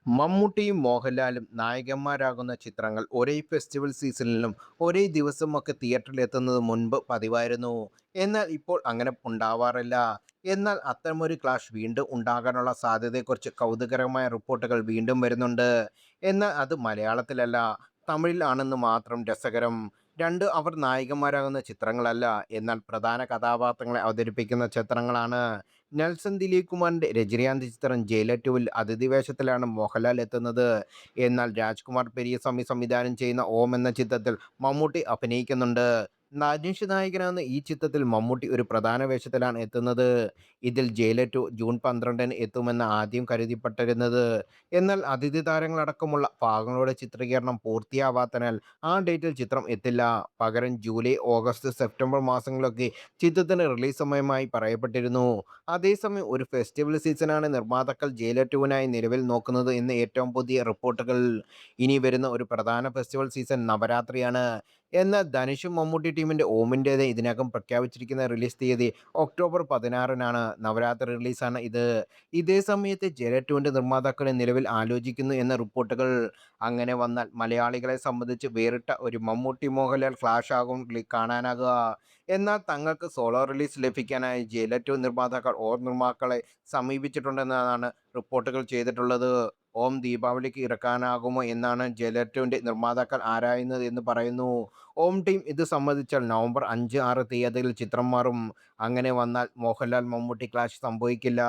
മമ്മൂട്ടിയും മോഹൻലാലും നായകന്മാരാകുന്ന ചിത്രങ്ങൾ ഒരേ ഫെസ്റ്റിവൽ സീസണിലും ഒരേ ദിവസമൊക്കെ തിയേറ്ററിൽ എത്തുന്നത് മുൻപ് പതിവായിരുന്നു. എന്നാൽ ഇപ്പോൾ അങ്ങനെ ഉണ്ടാവാറില്ല. എന്നാൽ അത്തരമൊരു ക്ലാഷ് വീണ്ടും ഉണ്ടാകാനുള്ള സാധ്യതയെക്കുറിച്ച് കൗതുകരമായ റിപ്പോർട്ടുകൾ വീണ്ടും വരുന്നുണ്ട്. എന്നാൽ അത് മലയാളത്തിലല്ല, തമിഴിൽ ആണെന്ന് മാത്രം രസകരം. രണ്ട് അവർ നായകന്മാരാകുന്ന ചിത്രങ്ങളല്ല, എന്നാൽ പ്രധാന കഥാപാത്രങ്ങളെ അവതരിപ്പിക്കുന്ന ചിത്രങ്ങളാണ്. നെൽസൺ ദിലീപ് കുമാറിന്റെ രജനീകാന്ത് ചിത്രം ജയിലർ 2-ൽ അതിഥി വേഷത്തിലാണ് മോഹൻലാൽ എത്തുന്നത്. എന്നാൽ രാജ്കുമാർ പെരിയസ്വാമി സംവിധാനം ചെയ്യുന്ന ഓം എന്ന ചിത്രത്തിൽ മമ്മൂട്ടി അഭിനയിക്കുന്നുണ്ട്. ധനുഷ് നായകനാകുന്ന ഈ ചിത്രത്തിൽ മമ്മൂട്ടി ഒരു പ്രധാന വേഷത്തിലാണ് എത്തുന്നത്. ഇതിൽ ജയിലർ 2 ജൂൺ 12-ന് എത്തുമെന്ന് ആദ്യം കരുതപ്പെട്ടിരുന്നത്. എന്നാൽ അതിഥി താരങ്ങളടക്കമുള്ള ഭാഗങ്ങളുടെ ചിത്രീകരണം പൂർത്തിയാവാത്തതിനാൽ ആ ഡേറ്റിൽ ചിത്രം എത്തില്ല. പകരം ജൂലൈ, ഓഗസ്റ്റ്, സെപ്റ്റംബർ മാസങ്ങളിലൊക്കെ ചിത്രത്തിന് റിലീസ് സമയമായി പറയപ്പെട്ടിരുന്നു. അതേസമയം ഒരു ഫെസ്റ്റിവൽ സീസണാണ് നിർമ്മാതാക്കൾ ജയിലർ 2-നായി നിലവിൽ നോക്കുന്നത് എന്ന് ഏറ്റവും പുതിയ റിപ്പോർട്ടുകൾ. ഇനി വരുന്ന ഒരു പ്രധാന ഫെസ്റ്റിവൽ സീസൺ നവരാത്രിയാണ്. എന്നാൽ ധനുഷും മമ്മൂട്ടി ടീമിന്റെ ഓമിൻ്റേത് ഇതിനകം പ്രഖ്യാപിച്ചിരിക്കുന്ന റിലീസ് തീയതി ഒക്ടോബർ 16-നാണ്. നവരാത്രി റിലീസാണ് ഇത്. ഇതേ സമയത്ത് ജയിലർ 2-ന്റെ നിർമ്മാതാക്കളെ നിലവിൽ ആലോചിക്കുന്നു എന്ന റിപ്പോർട്ടുകൾ. അങ്ങനെ വന്നാൽ മലയാളികളെ സംബന്ധിച്ച് വേറിട്ട ഒരു മമ്മൂട്ടി മോഹൻലാൽ ക്ലാഷ് ആകും കാണാനാകുക. എന്നാൽ തങ്ങൾക്ക് സോളോ റിലീസ് ലഭിക്കാനായി ജയിലർ 2 നിർമ്മാതാക്കൾ ഓം നിർമ്മാക്കളെ സമീപിച്ചിട്ടുണ്ടെന്നാണ് റിപ്പോർട്ടുകൾ ചെയ്തിട്ടുള്ളത്. ഓം ദീപാവലിക്ക് ഇറക്കാനാകുമോ എന്നാണ് ജയിലർ 2-ന്റെ നിർമ്മാതാക്കൾ ആരായുന്നത് എന്ന് പറയുന്നു. ഓം ടീം ഇത് സമ്മതിച്ചാൽ നവംബർ 5, 6 തീയതികളിൽ ചിത്രം മാറും. അങ്ങനെ വന്നാൽ മോഹൻലാൽ മമ്മൂട്ടി ക്ലാഷ് സംഭവിക്കില്ല.